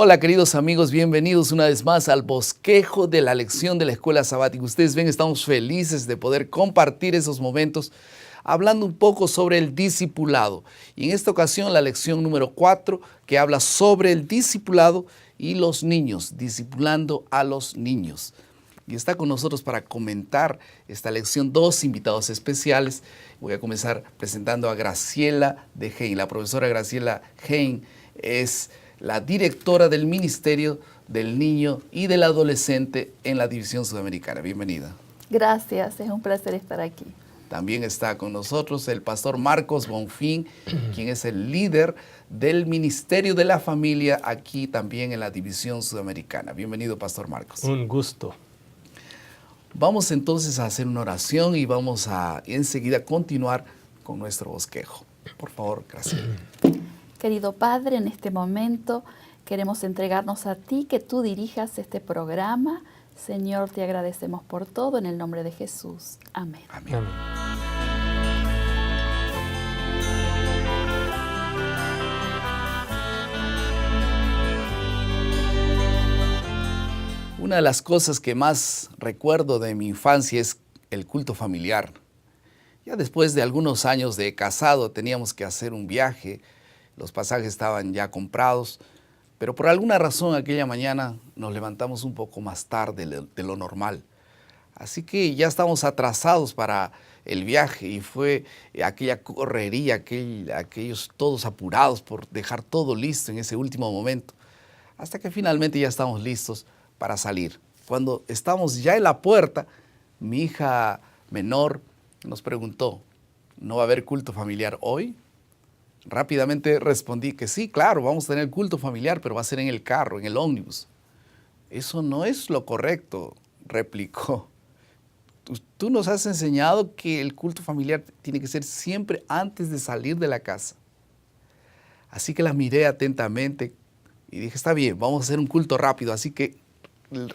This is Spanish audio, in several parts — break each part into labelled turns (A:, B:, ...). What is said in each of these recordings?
A: Hola queridos amigos, bienvenidos una vez más al bosquejo de la lección de la escuela sabática. Ustedes ven, estamos felices de poder compartir esos momentos hablando un poco sobre el discipulado. Y en esta ocasión la lección número 4 que habla sobre el discipulado y los niños, discipulando a los niños. Y está con nosotros para comentar esta lección dos invitados especiales. Voy a comenzar presentando a Graciela de Hein. La profesora Graciela Hein es la directora del Ministerio del Niño y del Adolescente en la División Sudamericana. Bienvenida.
B: Gracias, es un placer estar aquí.
A: También está con nosotros el pastor Marcos Bonfín, quien es el líder del Ministerio de la Familia aquí también en la División Sudamericana. Bienvenido, pastor Marcos.
C: Un gusto.
A: Vamos entonces a hacer una oración y vamos a enseguida continuar con nuestro bosquejo. Por favor, Graciela.
B: Querido Padre, en este momento queremos entregarnos a ti, que tú dirijas este programa. Señor, te agradecemos por todo, en el nombre de Jesús. Amén.
A: Amén.
C: Amén.
A: Una de las cosas que más recuerdo de mi infancia es el culto familiar. Ya después de algunos años de casado teníamos que hacer un viaje. Los pasajes estaban ya comprados, pero por alguna razón aquella mañana nos levantamos un poco más tarde de lo normal. Así que ya estábamos atrasados para el viaje y fue aquella correría, aquellos todos apurados por dejar todo listo en ese último momento, hasta que finalmente ya estamos listos para salir. Cuando estamos ya en la puerta, mi hija menor nos preguntó, ¿no va a haber culto familiar hoy? Rápidamente respondí que sí, claro, vamos a tener culto familiar, pero va a ser en el carro, en el ómnibus. Eso no es lo correcto, replicó. Tú nos has enseñado que el culto familiar tiene que ser siempre antes de salir de la casa. Así que la miré atentamente y dije, está bien, vamos a hacer un culto rápido. Así que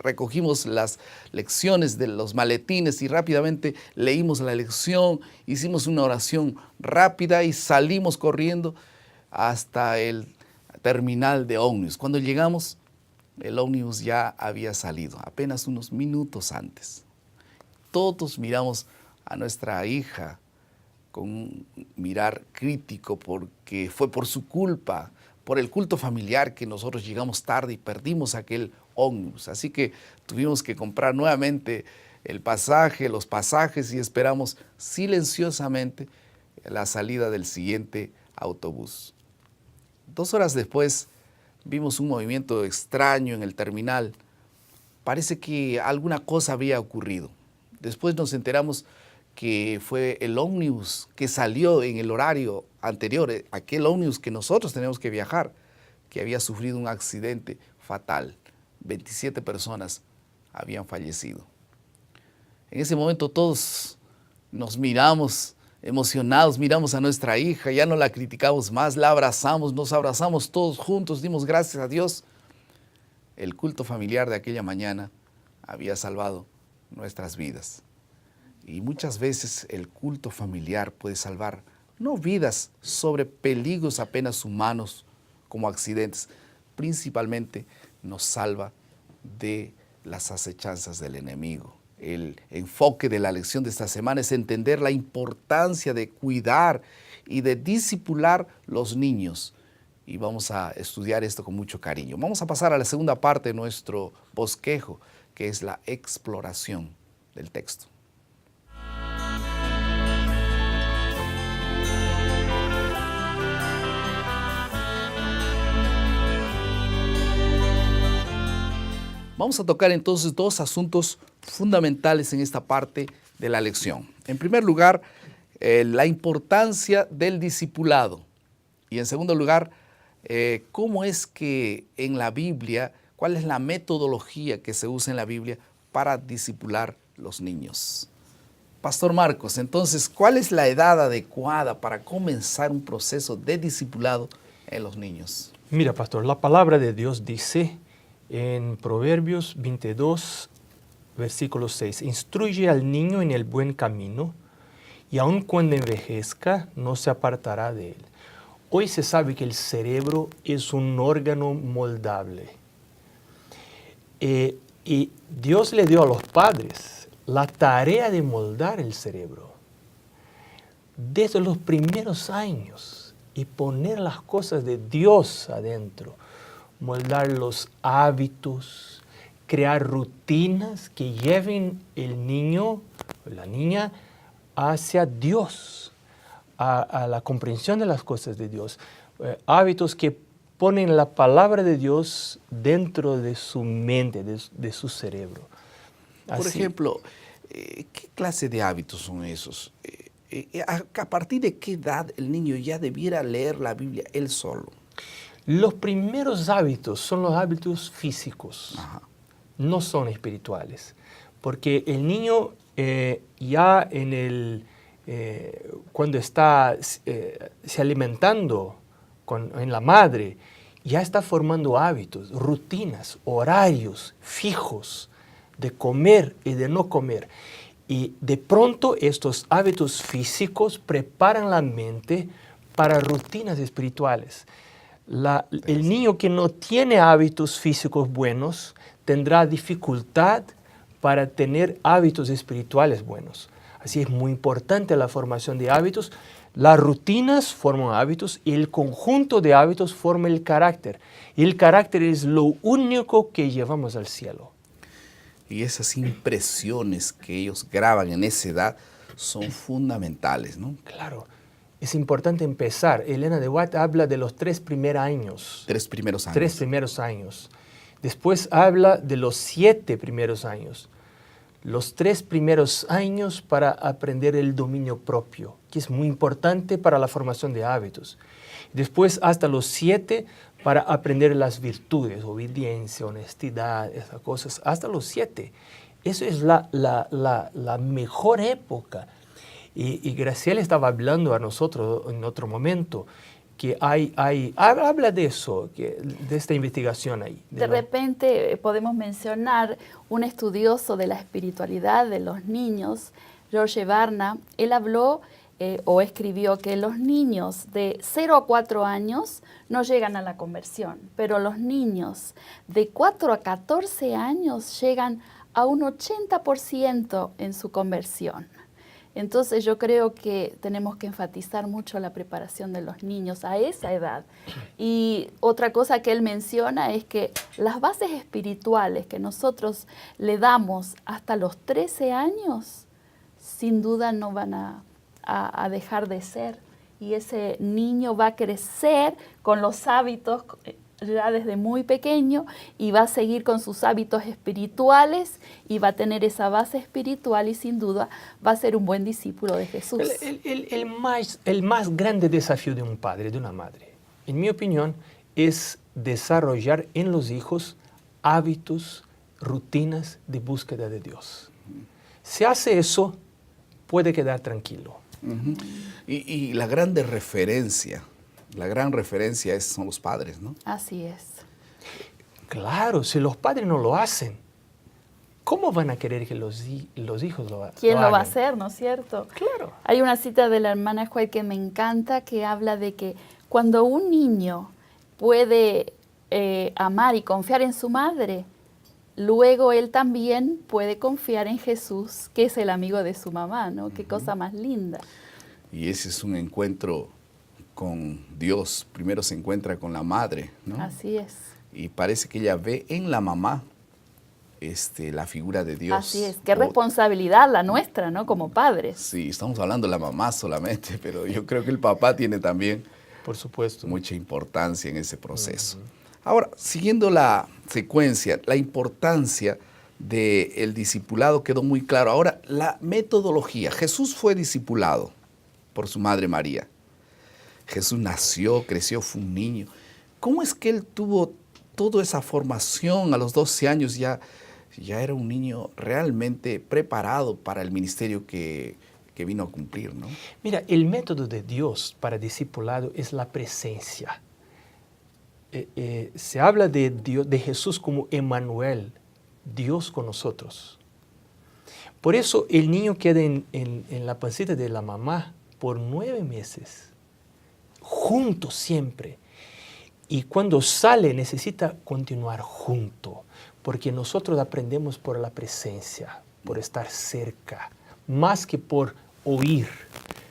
A: recogimos las lecciones de los maletines y rápidamente leímos la lección, hicimos una oración rápida y salimos corriendo hasta el terminal de ómnibus. Cuando llegamos, el ómnibus ya había salido, apenas unos minutos antes. Todos miramos a nuestra hija con un mirar crítico porque fue por su culpa, por el culto familiar que nosotros llegamos tarde y perdimos aquel ómnibus. Así que tuvimos que comprar nuevamente el pasaje, los pasajes y esperamos silenciosamente la salida del siguiente autobús. 2 horas después vimos un movimiento extraño en el terminal. Parece que alguna cosa había ocurrido. Después nos enteramos que fue el ómnibus que salió en el horario anterior, aquel ómnibus que nosotros tenemos que viajar, que había sufrido un accidente fatal. 27 personas habían fallecido. En ese momento todos nos miramos emocionados, miramos a nuestra hija, ya no la criticamos más, la abrazamos, nos abrazamos todos juntos, dimos gracias a Dios. El culto familiar de aquella mañana había salvado nuestras vidas. Y muchas veces el culto familiar puede salvar no vidas sobre peligros apenas humanos como accidentes, principalmente nos salva de las acechanzas del enemigo. El enfoque de la lección de esta semana es entender la importancia de cuidar y de discipular los niños. Y vamos a estudiar esto con mucho cariño. Vamos a pasar a la segunda parte de nuestro bosquejo, que es la exploración del texto. Vamos a tocar entonces 2 asuntos fundamentales en esta parte de la lección. En primer lugar, la importancia del discipulado. Y en segundo lugar, cómo es que en la Biblia, cuál es la metodología que se usa en la Biblia para discipular los niños. Pastor Marcos, entonces, ¿cuál es la edad adecuada para comenzar un proceso de discipulado en los niños?
C: Mira, pastor, la palabra de Dios dice en Proverbios 22, versículo 6, instruye al niño en el buen camino y aun cuando envejezca no se apartará de él. Hoy se sabe que el cerebro es un órgano moldable. Y Dios le dio a los padres la tarea de moldar el cerebro desde los primeros años y poner las cosas de Dios adentro, moldar los hábitos, crear rutinas que lleven el niño o la niña hacia Dios, a la comprensión de las cosas de Dios, hábitos que ponen la palabra de Dios dentro de su mente, de su cerebro.
A: Por ejemplo, ¿qué clase de hábitos son esos? ¿A partir de qué edad el niño ya debiera leer la Biblia él solo?
C: Los primeros hábitos son los hábitos físicos,
A: Ajá.
C: no son espirituales, porque el niño ya cuando está se alimentando en la madre, ya está formando hábitos, rutinas, horarios fijos de comer y de no comer. Y de pronto estos hábitos físicos preparan la mente para rutinas espirituales. El niño que no tiene hábitos físicos buenos tendrá dificultad para tener hábitos espirituales buenos. Así es muy importante la formación de hábitos. Las rutinas forman hábitos y el conjunto de hábitos forma el carácter. Y el carácter es lo único que llevamos al cielo.
A: Y esas impresiones que ellos graban en esa edad son fundamentales, ¿no?
C: Claro. Es importante empezar. Elena de White habla de los 3 primeros años.
A: 3 primeros años.
C: 3 primeros años. Después habla de los 7 primeros años. Los 3 primeros años para aprender el dominio propio, que es muy importante para la formación de hábitos. Después hasta los 7 para aprender las virtudes, obediencia, honestidad, esas cosas, hasta los 7. Eso es la mejor época. Y Graciela estaba hablando a nosotros en otro momento, que habla de eso, de esta investigación ahí.
B: De repente podemos mencionar un estudioso de la espiritualidad de los niños, George Barna. Él habló o escribió que los niños de 0 a 4 años no llegan a la conversión, pero los niños de 4 a 14 años llegan a un 80% en su conversión. Entonces yo creo que tenemos que enfatizar mucho la preparación de los niños a esa edad. Y otra cosa que él menciona es que las bases espirituales que nosotros le damos hasta los 13 años, sin duda no van a dejar de ser. Y ese niño va a crecer con los hábitos ya desde muy pequeño y va a seguir con sus hábitos espirituales y va a tener esa base espiritual y sin duda va a ser un buen discípulo de Jesús.
C: El más grande desafío de un padre, de una madre, en mi opinión, es desarrollar en los hijos hábitos, rutinas de búsqueda de Dios. Si hace eso, puede quedar tranquilo.
A: Uh-huh. Y la gran referencia son los padres, ¿no?
B: Así es.
C: Claro, si los padres no lo hacen, ¿cómo van a querer que los hijos lo hagan?
B: ¿Quién lo va a hacer, no es cierto?
C: Claro.
B: Hay una cita de la hermana White que me encanta, que habla de que cuando un niño puede amar y confiar en su madre, luego él también puede confiar en Jesús, que es el amigo de su mamá, ¿no? Qué cosa más linda.
A: Y ese es un encuentro con Dios. Primero se encuentra con la madre, ¿no?
B: Así es.
A: Y parece que ella ve en la mamá la figura de Dios.
B: Así es. Qué responsabilidad la nuestra, ¿no? Como padres.
A: Sí, estamos hablando de la mamá solamente, pero yo creo que el papá tiene también,
C: por supuesto,
A: mucha importancia en ese proceso. Ahora, siguiendo la secuencia, la importancia del discipulado quedó muy claro. Ahora, la metodología. Jesús fue discipulado por su madre María. Jesús nació, creció, fue un niño. ¿Cómo es que él tuvo toda esa formación a los 12 años? Ya era un niño realmente preparado para el ministerio que vino a cumplir, ¿no?
C: Mira, el método de Dios para discipulado es la presencia. Se habla de Jesús como Emmanuel, Dios con nosotros. Por eso el niño queda en la pancita de la mamá por 9 meses, junto siempre. Y cuando sale necesita continuar junto, porque nosotros aprendemos por la presencia, por estar cerca, más que por oír,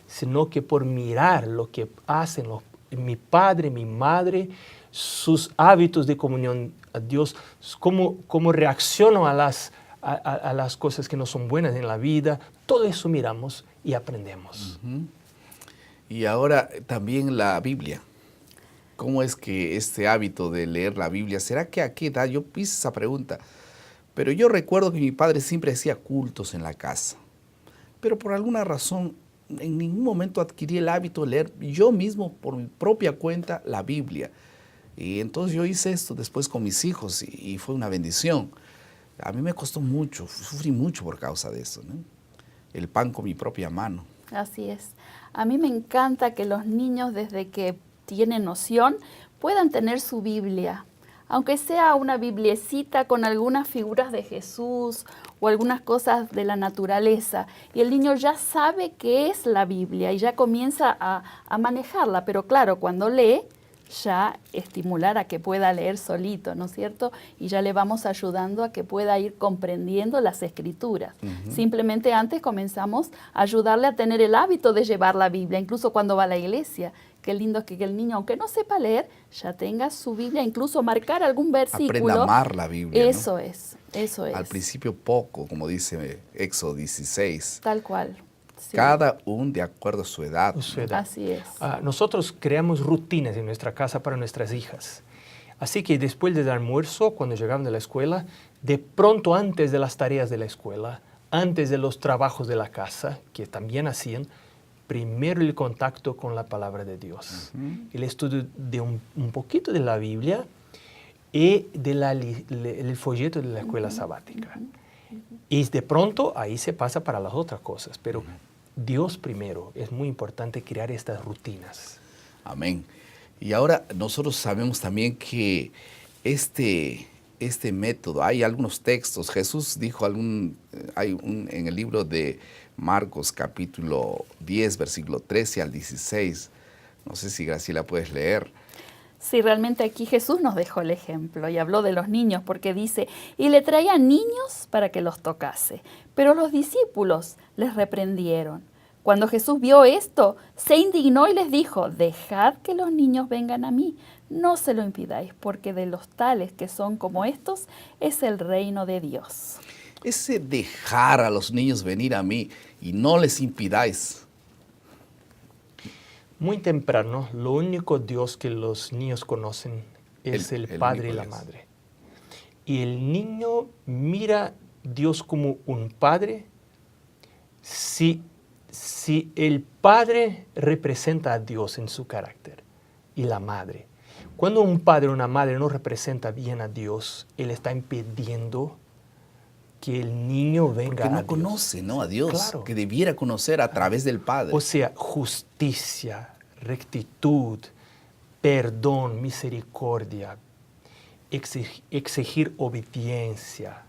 C: sino que por mirar lo que hacen mi padre, mi madre, sus hábitos de comunión a Dios, cómo reaccionan a las cosas que no son buenas en la vida. Todo eso miramos y aprendemos.
A: Y ahora también la Biblia. ¿Cómo es que este hábito de leer la Biblia, será que a qué edad? Yo hice esa pregunta, pero yo recuerdo que mi padre siempre hacía cultos en la casa, pero por alguna razón en ningún momento adquirí el hábito de leer yo mismo por mi propia cuenta la Biblia. Y entonces yo hice esto después con mis hijos y fue una bendición. A mí me costó mucho, sufrí mucho por causa de eso, ¿no? El pan con mi propia mano.
B: Así es. A mí me encanta que los niños desde que tienen noción puedan tener su Biblia, aunque sea una bibliecita con algunas figuras de Jesús o algunas cosas de la naturaleza, y el niño ya sabe qué es la Biblia y ya comienza a manejarla, pero claro, cuando lee, ya estimular a que pueda leer solito, ¿no es cierto? Y ya le vamos ayudando a que pueda ir comprendiendo las escrituras. Simplemente antes comenzamos a ayudarle a tener el hábito de llevar la Biblia, incluso cuando va a la iglesia. Qué lindo es que el niño, aunque no sepa leer, ya tenga su Biblia, incluso marcar algún versículo.
A: Aprenda a amar la Biblia, ¿no?
B: Eso es.
A: Al principio poco, como dice Éxodo 16.
B: Tal cual. Sí.
A: Cada uno de acuerdo a su edad.
B: Así es.
C: Nosotros creamos rutinas en nuestra casa para nuestras hijas. Así que después del almuerzo, cuando llegaban de la escuela, de pronto antes de las tareas de la escuela, antes de los trabajos de la casa, que también hacían, primero el contacto con la palabra de Dios. El estudio de un poquito de la Biblia y el folleto de la escuela sabática. Y de pronto ahí se pasa para las otras cosas, pero Dios primero. Es muy importante crear estas rutinas.
A: Amén. Y ahora nosotros sabemos también que este método, hay algunos textos, Jesús dijo en el libro de Marcos capítulo 10, versículo 13 al 16, no sé si Graciela puedes leer.
B: Sí, realmente aquí Jesús nos dejó el ejemplo y habló de los niños porque dice, y le traía niños para que los tocase, pero los discípulos les reprendieron. Cuando Jesús vio esto, se indignó y les dijo, dejad que los niños vengan a mí, no se lo impidáis, porque de los tales que son como estos es el reino de Dios.
A: Ese dejar a los niños venir a mí y no les impidáis.
C: Muy temprano, lo único Dios que los niños conocen es el Padre y la Madre. Y el niño mira a Dios como un Padre si el Padre representa a Dios en su carácter y la Madre. Cuando un padre o una madre no representa bien a Dios, él está impidiendo que el niño venga a Dios.
A: Porque no conoce, ¿no? A Dios,
C: claro,
A: que debiera conocer a través del Padre.
C: O sea, justicia, rectitud, perdón, misericordia, exigir obediencia,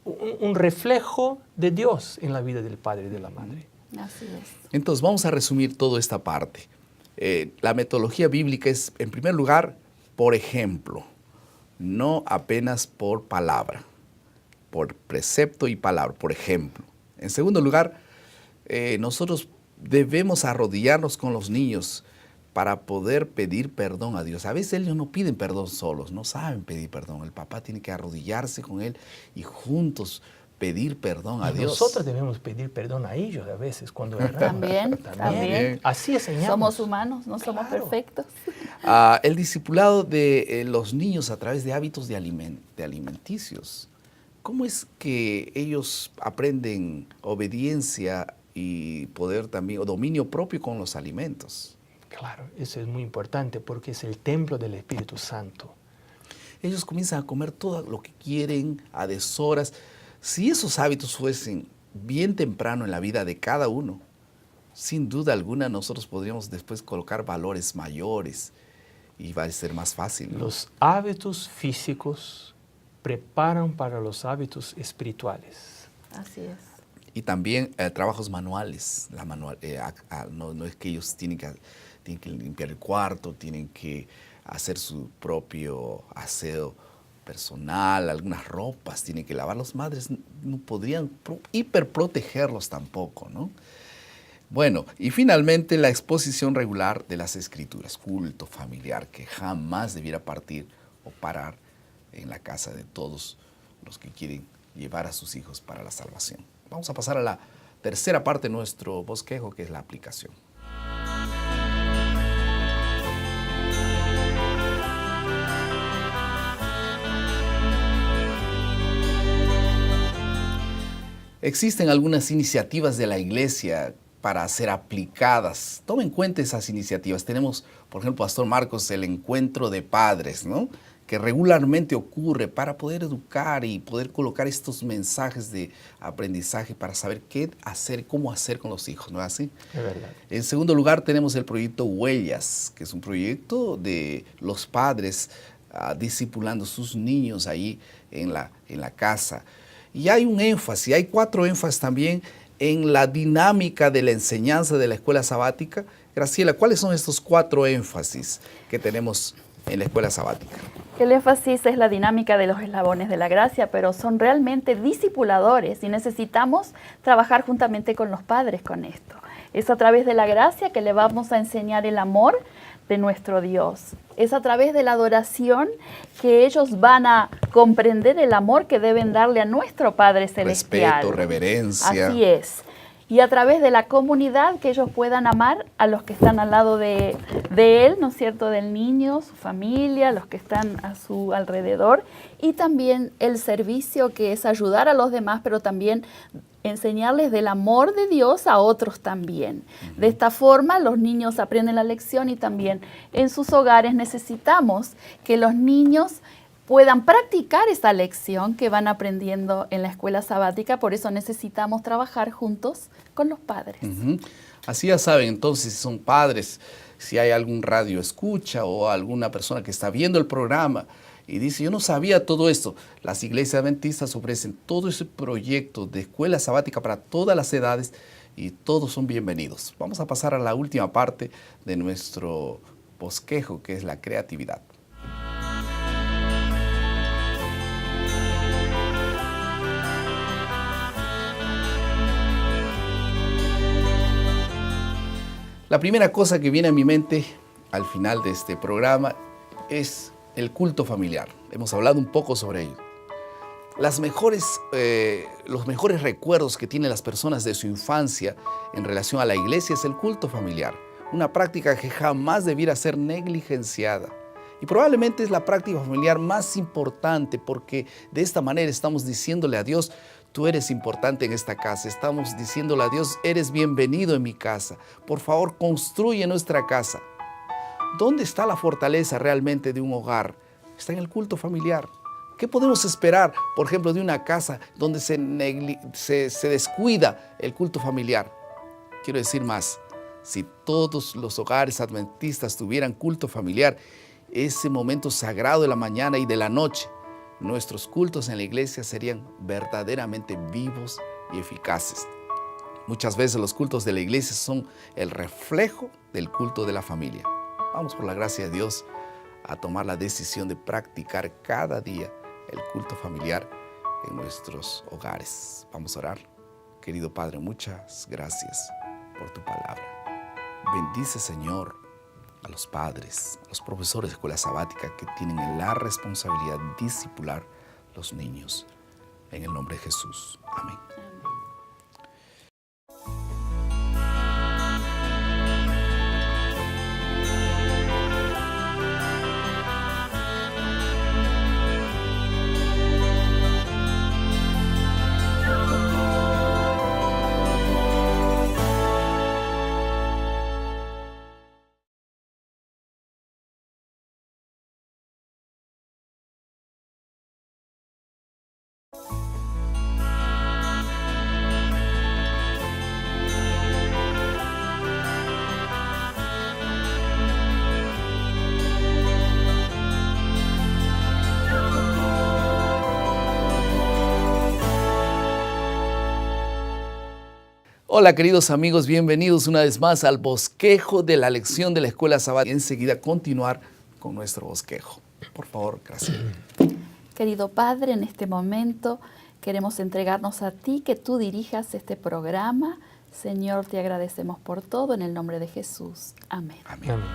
C: un reflejo de Dios en la vida del Padre y de la Madre.
B: Así es.
A: Entonces vamos a resumir toda esta parte. La metodología bíblica es, en primer lugar, por ejemplo, no apenas por palabra, por precepto y palabra, por ejemplo. En segundo lugar, nosotros debemos arrodillarnos con los niños para poder pedir perdón a Dios. A veces ellos no piden perdón solos, no saben pedir perdón. El papá tiene que arrodillarse con él y juntos pedir perdón a Dios.
C: Nosotros debemos pedir perdón a ellos a veces cuando erramos.
B: También.
C: Así enseñamos.
B: Somos humanos, no somos perfectos.
A: El discipulado de los niños a través de hábitos de alimenticios. ¿Cómo es que ellos aprenden obediencia y poder también, o dominio propio con los alimentos?
C: Claro, eso es muy importante porque es el templo del Espíritu Santo.
A: Ellos comienzan a comer todo lo que quieren a deshoras. Si esos hábitos fuesen bien temprano en la vida de cada uno, sin duda alguna nosotros podríamos después colocar valores mayores y va a ser más fácil, ¿no?
C: Los hábitos físicos preparan para los hábitos espirituales.
B: Así es.
A: Y también trabajos manuales. No es que ellos tienen que limpiar el cuarto, tienen que hacer su propio aseo personal, algunas ropas tienen que lavar. Las madres no podrían hiperprotegerlos tampoco, ¿no? Bueno, y finalmente la exposición regular de las Escrituras, culto familiar que jamás debiera partir o parar en la casa de todos los que quieren llevar a sus hijos para la salvación. Vamos a pasar a la tercera parte de nuestro bosquejo, que es la aplicación. Existen algunas iniciativas de la iglesia para ser aplicadas. Tome en cuenta esas iniciativas. Tenemos, por ejemplo, Pastor Marcos, el encuentro de padres, ¿no?, que regularmente ocurre para poder educar y poder colocar estos mensajes de aprendizaje para saber qué hacer, cómo hacer con los hijos, ¿no es así?
C: Es verdad.
A: En segundo lugar, tenemos el proyecto Huellas, que es un proyecto de los padres discipulando sus niños ahí en la casa. Y hay un énfasis, hay 4 énfasis también en la dinámica de la enseñanza de la escuela sabática. Graciela, ¿cuáles son estos 4 énfasis que tenemos en la escuela sabática?
B: El énfasis es la dinámica de los eslabones de la gracia, pero son realmente discipuladores y necesitamos trabajar juntamente con los padres con esto. Es a través de la gracia que le vamos a enseñar el amor de nuestro Dios. Es a través de la adoración que ellos van a comprender el amor que deben darle a nuestro Padre Celestial.
A: Respeto, reverencia.
B: Así es. Y a través de la comunidad que ellos puedan amar a los que están al lado de él, ¿no es cierto?, del niño, su familia, los que están a su alrededor. Y también el servicio, que es ayudar a los demás, pero también enseñarles del amor de Dios a otros también. De esta forma los niños aprenden la lección y también en sus hogares necesitamos que los niños puedan practicar esa lección que van aprendiendo en la escuela sabática. Por eso necesitamos trabajar juntos con los padres.
A: Así ya saben, entonces, si son padres, si hay algún radio escucha o alguna persona que está viendo el programa y dice, yo no sabía todo esto, las iglesias adventistas ofrecen todo ese proyecto de escuela sabática para todas las edades y todos son bienvenidos. Vamos a pasar a la última parte de nuestro bosquejo, que es la creatividad. La primera cosa que viene a mi mente al final de este programa es el culto familiar. Hemos hablado un poco sobre ello. Los mejores recuerdos que tienen las personas de su infancia en relación a la iglesia es el culto familiar, una práctica que jamás debiera ser negligenciada. Y probablemente es la práctica familiar más importante, porque de esta manera estamos diciéndole a Dios, tú eres importante en esta casa. Estamos diciéndole a Dios, eres bienvenido en mi casa. Por favor, construye nuestra casa. ¿Dónde está la fortaleza realmente de un hogar? Está en el culto familiar. ¿Qué podemos esperar, por ejemplo, de una casa donde se descuida el culto familiar? Quiero decir más, si todos los hogares adventistas tuvieran culto familiar, ese momento sagrado de la mañana y de la noche, nuestros cultos en la iglesia serían verdaderamente vivos y eficaces. Muchas veces los cultos de la iglesia son el reflejo del culto de la familia. Vamos, por la gracia de Dios, a tomar la decisión de practicar cada día el culto familiar en nuestros hogares. Vamos a orar. Querido Padre, muchas gracias por tu palabra. Bendice, Señor, a los padres, a los profesores de escuela sabática que tienen la responsabilidad de discipular a los niños. En el nombre de Jesús. Amén. Hola queridos amigos, bienvenidos una vez más al bosquejo de la lección de la escuela sabática. Enseguida continuar con nuestro bosquejo. Por favor, gracias.
B: Querido Padre, en este momento queremos entregarnos a ti, que tú dirijas este programa. Señor, te agradecemos por todo, en el nombre de Jesús. Amén.
A: Amén.
C: Amén.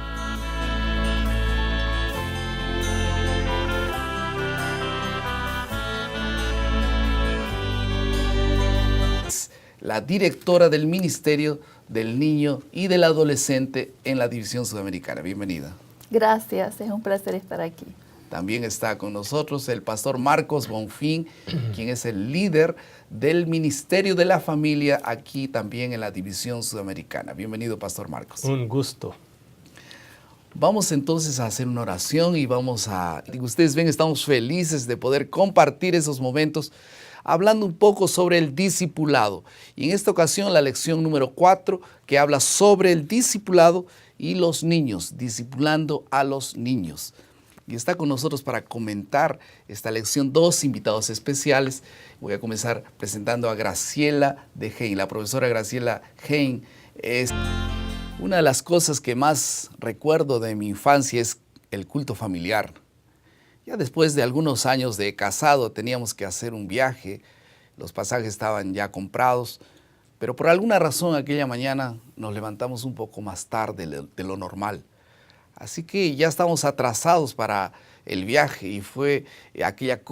A: La directora del Ministerio del Niño y del Adolescente en la División Sudamericana. Bienvenida.
B: Gracias, es un placer estar aquí.
A: También está con nosotros el pastor Marcos Bonfín, quien es el líder del Ministerio de la Familia aquí también en la División Sudamericana. Bienvenido, pastor Marcos.
C: Un gusto.
A: Vamos entonces a hacer una oración y ustedes ven, estamos felices de poder compartir esos momentos hablando un poco sobre el discipulado. Y en esta ocasión la lección número 4, que habla sobre el discipulado y los niños, discipulando a los niños. Y está con nosotros para comentar esta lección dos invitados especiales. Voy a comenzar presentando a Graciela de Hein. La profesora Graciela Hein es una de las cosas que más recuerdo de mi infancia es el culto familiar. Ya después de algunos años de casado teníamos que hacer un viaje, los pasajes estaban ya comprados, pero por alguna razón aquella mañana nos levantamos un poco más tarde de lo normal. Así que ya estábamos atrasados para el viaje y fue aquella